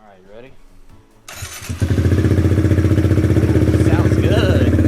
Alright, you ready? Sounds good.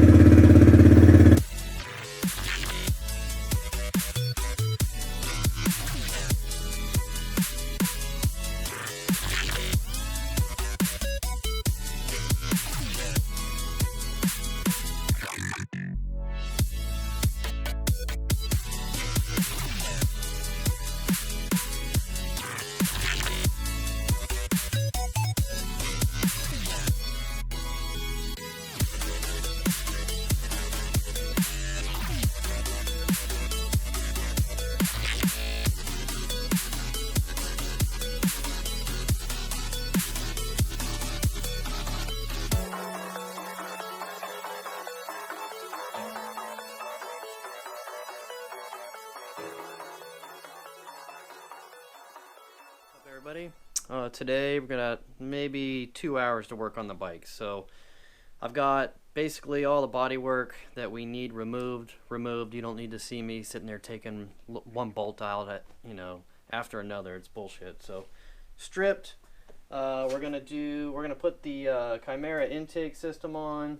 Everybody, today we're gonna maybe 2 hours to work on the bike. So I've got basically all the body work that we need removed. You don't need to see me sitting there taking one bolt out at after another. It's bullshit. So stripped. We're gonna put the Chimera intake system on,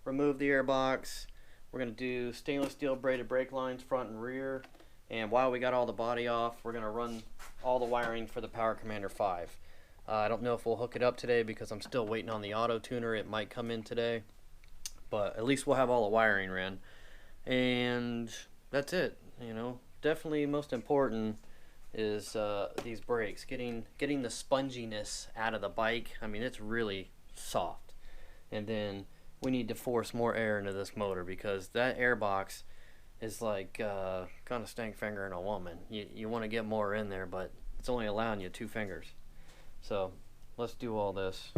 remove the air box. We're gonna do stainless steel braided brake lines front and rear. And while we got all the body off, we're going to run all the wiring for the Power Commander 5. I don't know if we'll hook it up today because I'm still waiting on the auto tuner. It might come in today, but at least we'll have all the wiring ran. And that's it. Definitely most important is these brakes, getting the sponginess out of the bike. I mean, it's really soft. And then we need to force more air into this motor because that air box is like kind of stank finger in a woman. You want to get more in there, but it's only allowing you 2 fingers. So let's do all this.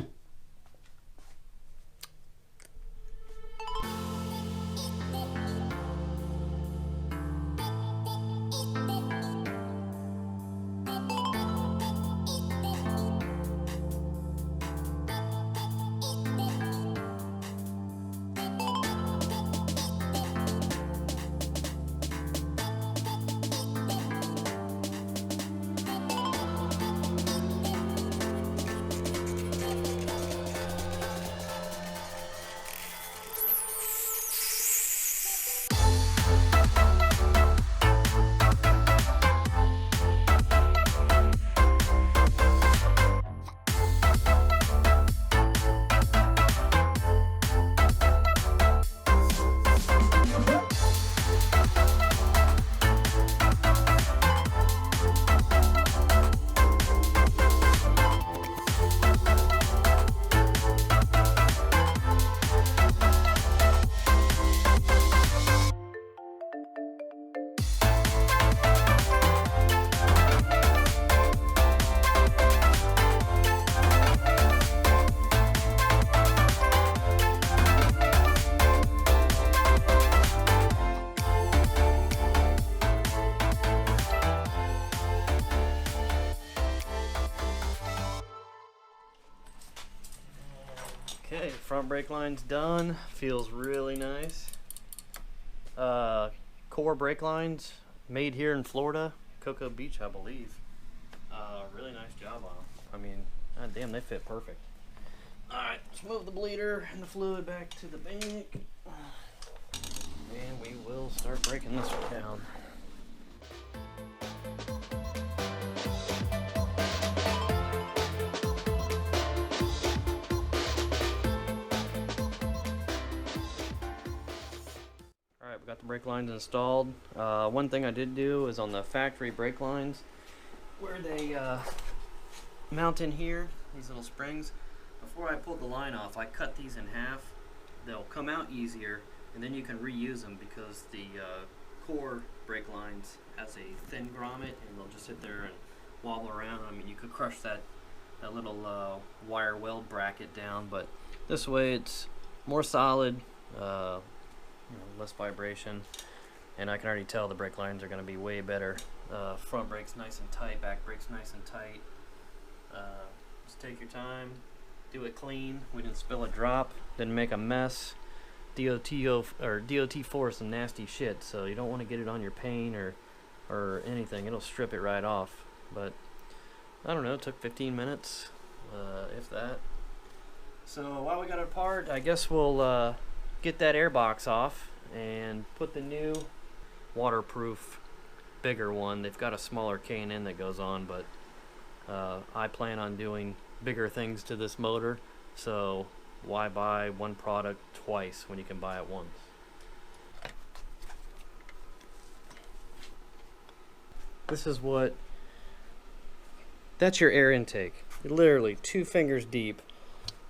Okay, front brake line's done. Feels really nice. Core brake lines made here in Florida, Cocoa Beach, I believe. Really nice job on them. I mean, god damn, they fit perfect. Alright, let's move the bleeder and the fluid back to the bank. And we will start breaking this one down. Alright, we got the brake lines installed. One thing I did do is on the factory brake lines, where they mount in here, these little springs, before I pulled the line off, I cut these in half. They'll come out easier, and then you can reuse them because the core brake lines has a thin grommet, and they'll just sit there and wobble around. I mean, you could crush that little wire weld bracket down, but this way it's more solid, less vibration, and I can already tell the brake lines are going to be way better. Front brake's nice and tight, back brake's nice and tight. Just take your time, do it clean. We didn't spill a drop, didn't make a mess. DOT4 is some nasty shit, so you don't want to get it on your paint or anything. It'll strip it right off. But I don't know, it took 15 minutes. that. So while we got it apart, I guess we'll get that air box off and put the new waterproof bigger one. They've got a smaller K&N that goes on, but I plan on doing bigger things to this motor, so why buy one product twice when you can buy it once? This is that's your air intake. You're literally 2 fingers deep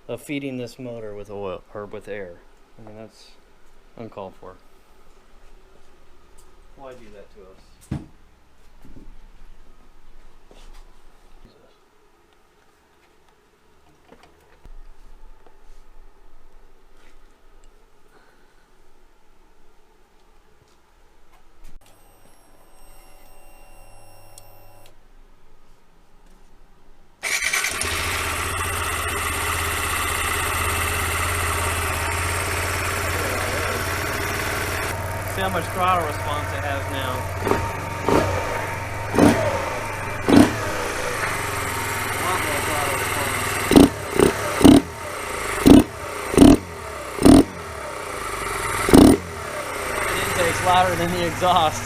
of feeding this motor with oil or with air. I mean, that's uncalled for. Why do that to us? See how much throttle response it has now. A lot more throttle response. The intake's louder than the exhaust.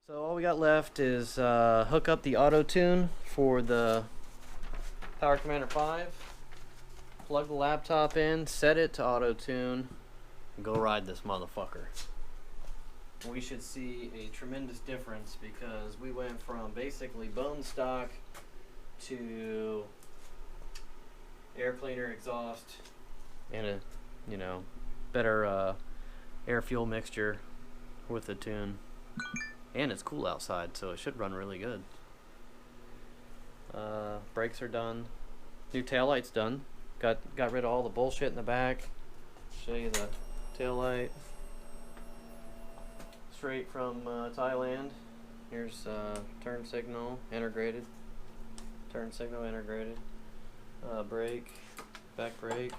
So all we got left is hook up the auto tune for the Power Commander 5, plug the laptop in, set it to auto tune, and go ride this motherfucker. We should see a tremendous difference because we went from basically bone stock to air cleaner exhaust and a, you know, better air fuel mixture with the tune. And it's cool outside, so it should run really good. Brakes are done. New taillight's done. Got rid of all the bullshit in the back. Show you the taillight. Straight from Thailand. Here's turn signal integrated. Turn signal integrated. Brake. Back brake.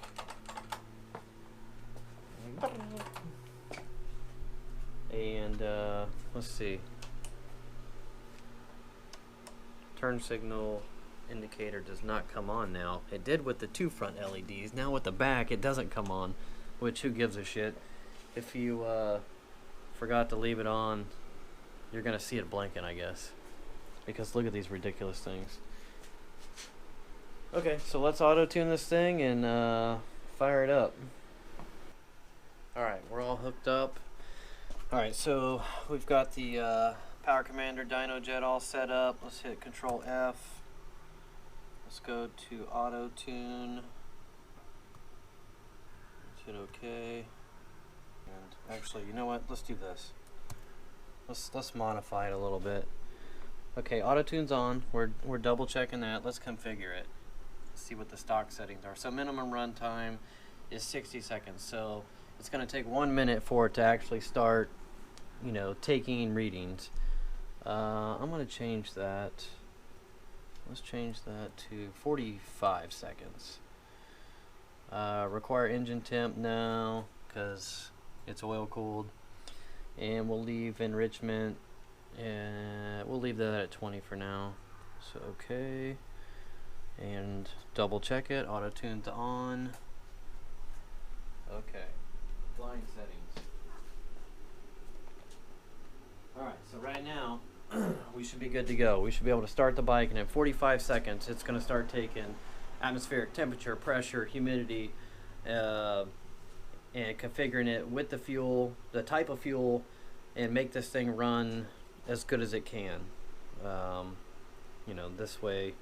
And let's see. Turn signal indicator does not come on now. It did with the 2 front LEDs. Now with the back, it doesn't come on, which who gives a shit? If you forgot to leave it on, you're gonna see it blinking, I guess. Because look at these ridiculous things. Okay, so let's auto tune this thing and fire it up. Alright, we're all hooked up. Alright, so we've got the Power Commander dyno jet all set up. Let's hit Control F. Let's go to Auto Tune. Let's hit OK. And actually, you know what? Let's do this. Let's modify it a little bit. Okay, Auto Tune's on. We're double checking that. Let's configure it. See what the stock settings are. So minimum run time is 60 seconds. So it's going to take 1 minute for it to actually start, you know, taking readings. I'm going to change that. Let's change that to 45 seconds. Require engine temp now because it's oil cooled. And we'll leave enrichment. And we'll leave that at 20 for now. So okay. And double check it. Auto tune's on. Okay. Flying settings. Alright, so right now we should be good to go. We should be able to start the bike, and in 45 seconds it's going to start taking atmospheric temperature, pressure, humidity, and configuring it with the fuel, the type of fuel, and make this thing run as good as it can. You know, this way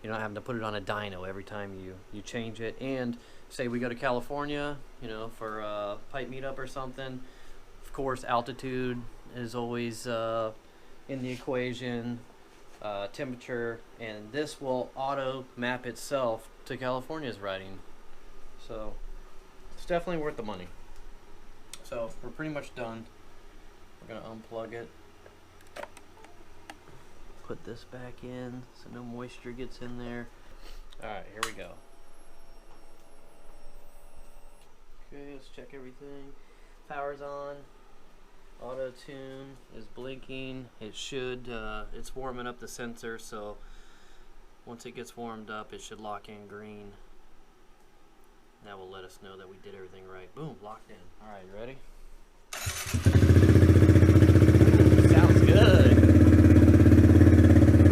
you're not having to put it on a dyno every time you change it. And say we go to California, you know, for a pipe meetup or something, of course altitude is always in the equation, temperature, and this will auto map itself to California's riding. So it's definitely worth the money. So we're pretty much done. We're gonna unplug it, put this back in so no moisture gets in there. Alright, here we go. Okay, let's check everything. Power's on. Auto tune is blinking. It should, it's warming up the sensor, so once it gets warmed up, it should lock in green. That will let us know that we did everything right. Boom, locked in. Alright, you ready? Sounds good.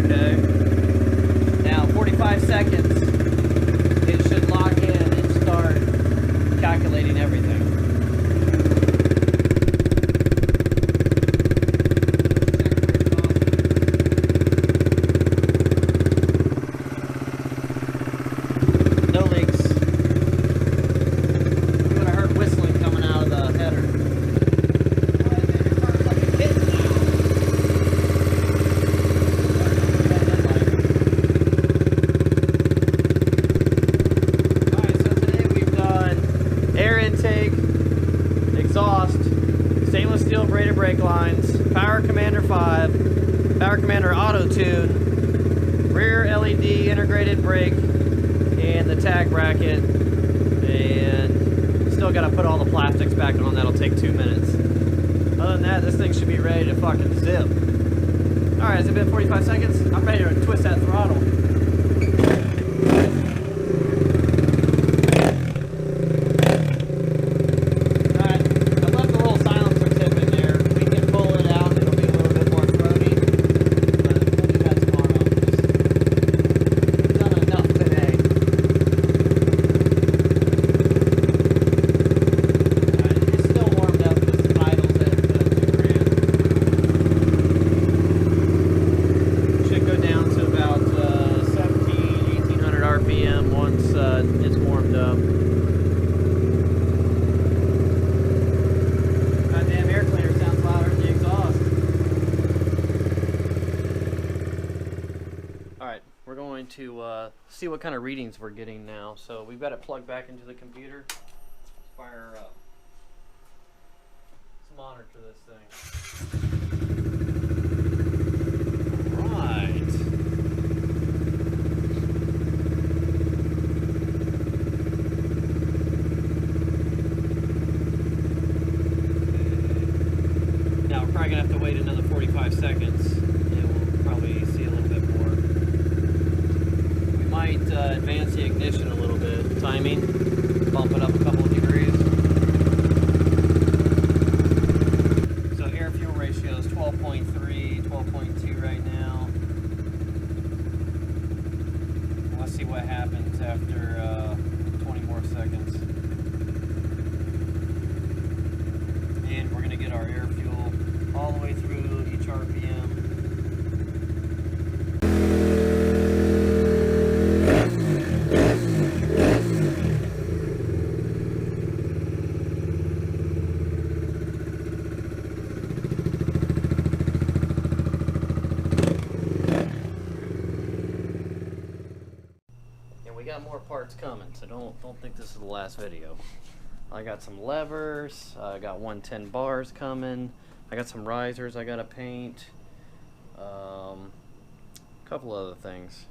Okay. Now, 45 seconds. It should lock in and start calculating everything. Brake lines, Power Commander 5, Power Commander Auto Tune, rear LED integrated brake, and the tag bracket. And still got to put all the plastics back on. That'll take 2 minutes. Other than that, this thing should be ready to fucking zip. Alright, has it been 45 seconds? I'm ready to twist that throttle. It's warmed up. Goddamn air cleaner sounds louder than the exhaust. Alright, we're going to see what kind of readings we're getting now. So we've got it plugged back into the computer. Let's fire her up. Let's monitor this thing. Alright. Probably gonna have to wait another 45 seconds and we'll probably see a little bit more. We might advance the ignition a little bit, timing, bump it up a couple of degrees. So air fuel ratio is 12.3, 12.2 right now. Let's see what happens after 20 more seconds. And we're gonna get our air fuel all the way through each RPM. And we got more parts coming, so don't think this is the last video. I got some levers, I got 110 bars coming. I got some risers I gotta paint, a couple other things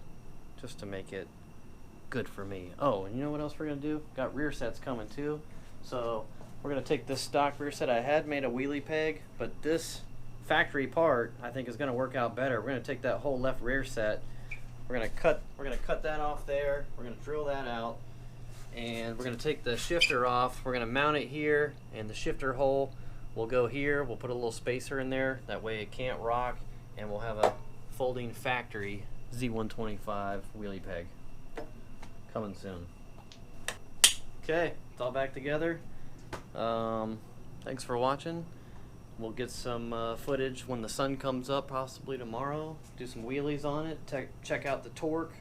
just to make it good for me. Oh, and you know what else we're gonna do? Got rear sets coming too. So we're gonna take this stock rear set. I had made a wheelie peg, but this factory part I think is gonna work out better. We're gonna take that whole left rear set. We're gonna cut that off there. We're gonna drill that out, and we're gonna take the shifter off. We're gonna mount it here, and the shifter hole will go here. We'll put a little spacer in there, that way it can't rock, and we'll have a folding factory Z125 wheelie peg coming soon. Okay, it's all back together. Thanks for watching. We'll get some footage when the sun comes up, possibly tomorrow. Do some wheelies on it, check out the torque,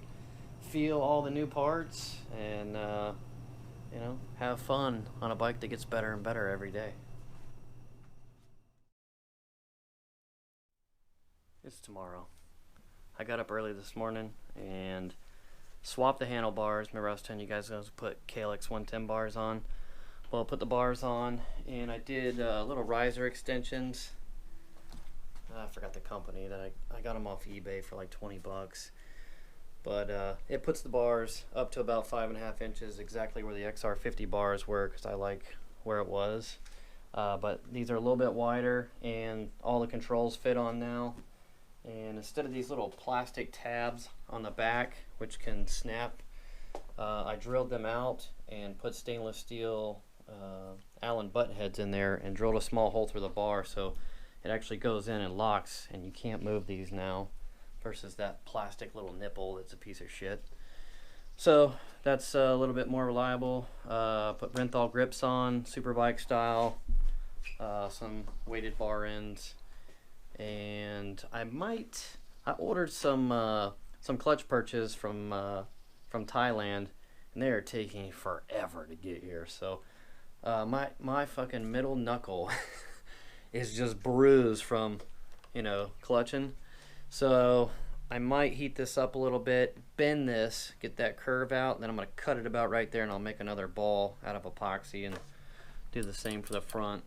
feel all the new parts and you know, have fun on a bike that gets better and better every day. It's tomorrow. I got up early this morning and swapped the handlebars. Remember I was telling you guys I was going to put KLX 110 bars on? Well, I put the bars on and I did little riser extensions. I forgot the company that I got them off eBay for like 20 bucks. But it puts the bars up to about 5.5 inches, exactly where the XR50 bars were, because I like where it was. But these are a little bit wider and all the controls fit on now. And instead of these little plastic tabs on the back, which can snap, I drilled them out and put stainless steel Allen butt heads in there and drilled a small hole through the bar so it actually goes in and locks, and you can't move these now versus that plastic little nipple that's a piece of shit. So that's a little bit more reliable. Put Renthal grips on, Superbike style, some weighted bar ends, and I ordered some clutch perches from Thailand, and they are taking forever to get here. So my fucking middle knuckle is just bruised from, you know, clutching. So I might heat this up a little bit, bend this, get that curve out, and then I'm going to cut it about right there, and I'll make another ball out of epoxy and do the same for the front,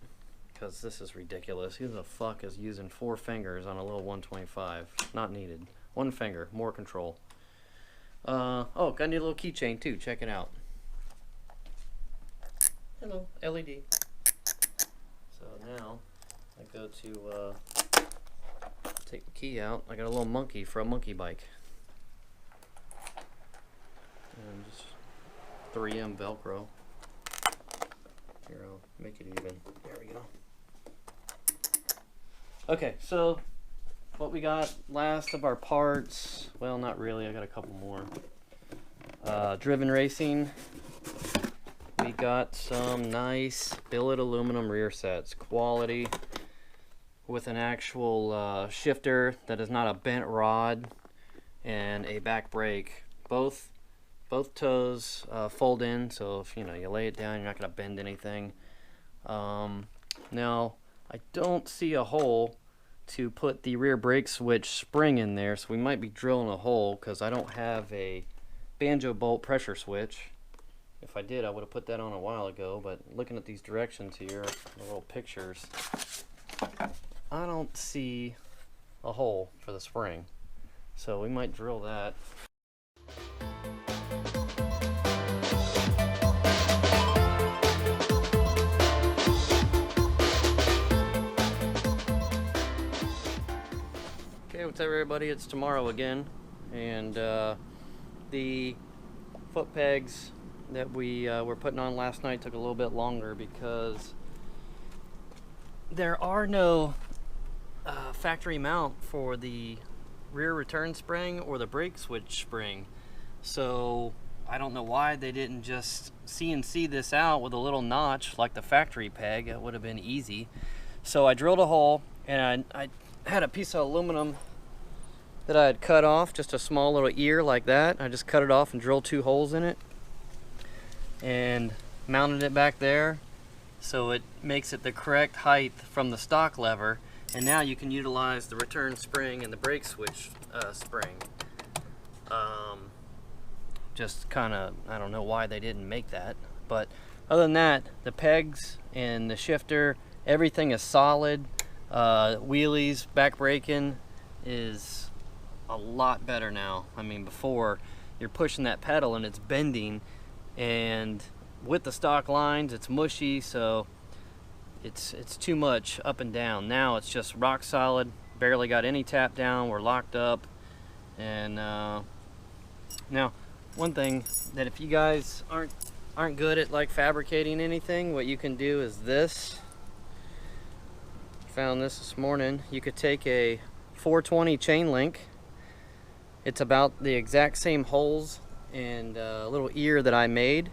because this is ridiculous. Who the fuck is using 4 fingers on a little 125? Not needed. 1 finger, more control. Oh, got a new little keychain too. Check it out. Hello, LED. So now I go to take the key out. I got a little monkey for a monkey bike. And just 3M Velcro. Here, I'll make it even. There we go. Okay, so what we got last of our parts, well, not really, I got a couple more. Driven Racing, we got some nice billet aluminum rear sets, quality, with an actual shifter that is not a bent rod, and a back brake. Both toes fold in, so if you lay it down, you're not going to bend anything. Now I don't see a hole to put the rear brake switch spring in there, so we might be drilling a hole because I don't have a banjo bolt pressure switch. If I did, I would have put that on a while ago, but looking at these directions here, the little pictures, I don't see a hole for the spring, so we might drill that. Okay, what's up everybody? It's tomorrow again, and the foot pegs that we were putting on last night took a little bit longer because there are no factory mount for the rear return spring or the brake switch spring. So I don't know why they didn't just CNC this out with a little notch like the factory peg. It would have been easy. So I drilled a hole, and I had a piece of aluminum that I had cut off, just a small little ear like that. I just cut it off and drilled 2 holes in it and mounted it back there so it makes it the correct height from the stock lever. And now you can utilize the return spring and the brake switch spring. Just kind of, I don't know why they didn't make that, but other than that, the pegs and the shifter, everything is solid. Wheelies, back braking is a lot better now. I mean, before you're pushing that pedal and it's bending, and with the stock lines it's mushy, so it's too much up and down. Now it's just rock solid, barely got any tap down, we're locked up. And now one thing that if you guys aren't good at like fabricating anything, what you can do is this. Found this morning. You could take a 420 chain link. It's about the exact same holes and a little ear that I made.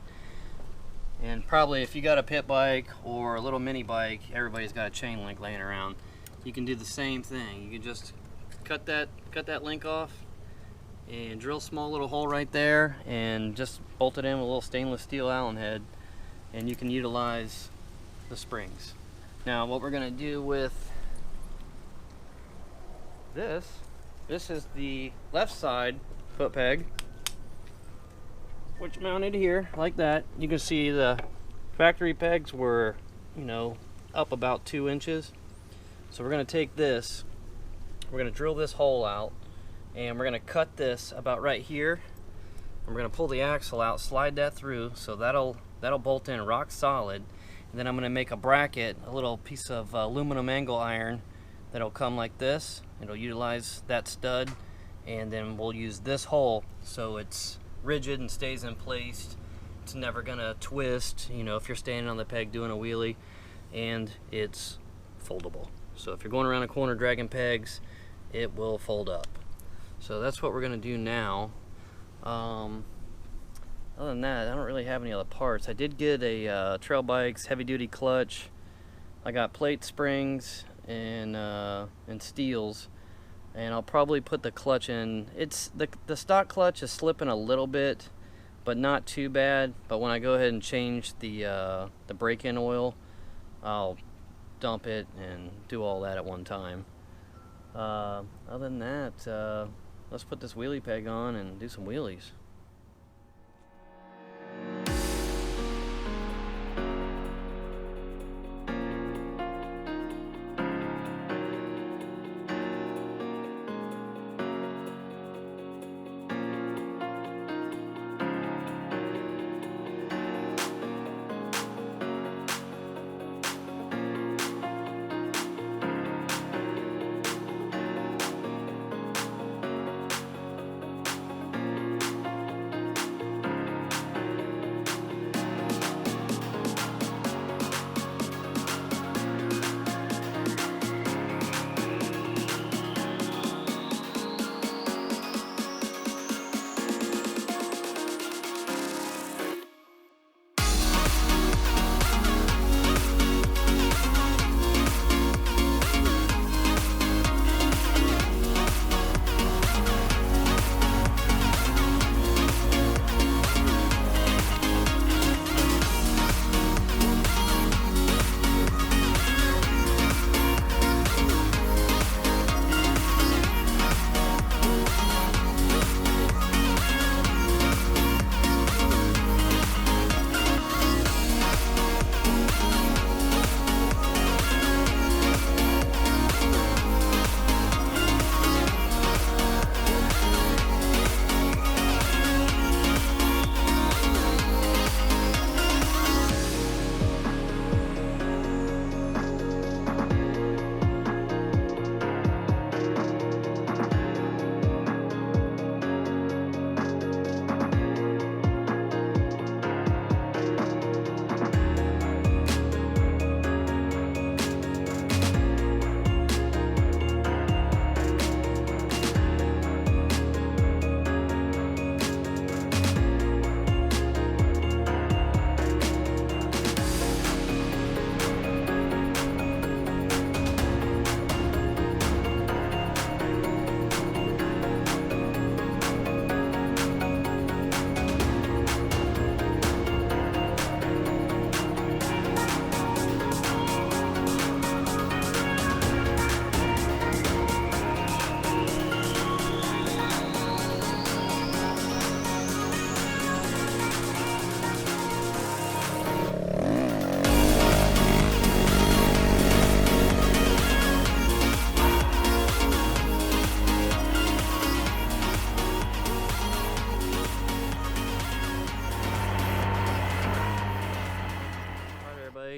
And probably if you got a pit bike or a little mini bike, everybody's got a chain link laying around. You can do the same thing. You can just cut that link off and drill a small little hole right there and just bolt it in with a little stainless steel Allen head, and you can utilize the springs. Now what we're going to do with this is the left side foot peg, which mounted here like that. You can see the factory pegs were, you know, up about 2 inches. So we're going to take this, we're going to drill this hole out, and we're going to cut this about right here. And we're going to pull the axle out, slide that through, so that'll bolt in rock solid. And then I'm going to make a bracket, a little piece of aluminum angle iron that'll come like this. It'll utilize that stud, and then we'll use this hole so it's rigid and stays in place. It's never going to twist, you know, if you're standing on the peg doing a wheelie, and it's foldable. So if you're going around a corner dragging pegs, it will fold up. So that's what we're going to do now. Other than that, I don't really have any other parts. I did get a trail bike's heavy duty clutch. I got plate springs and steels, and I'll probably put the clutch in. It's the stock clutch is slipping a little bit, but not too bad. But when I go ahead and change the break-in oil, I'll dump it and do all that at one time. Other than that, let's put this wheelie peg on and do some wheelies.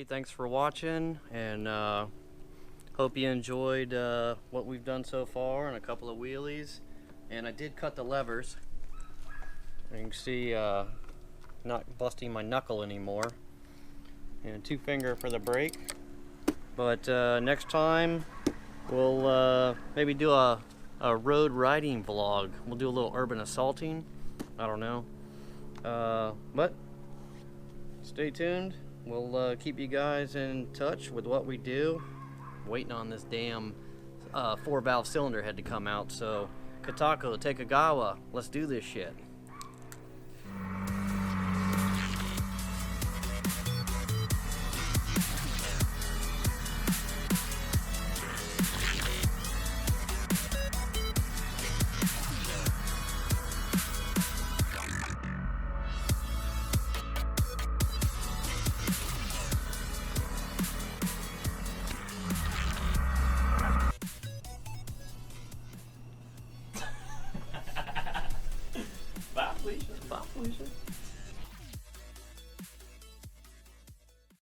Thanks for watching, and hope you enjoyed what we've done so far and a couple of wheelies. And I did cut the levers. You can see not busting my knuckle anymore. And 2-finger for the brake. But next time we'll maybe do a road riding vlog. We'll do a little urban assaulting. I don't know. But stay tuned. We'll keep you guys in touch with what we do. Waiting on this damn 4-valve cylinder head to come out, so Katako, Takagawa, let's do this shit. Vai, Felicia.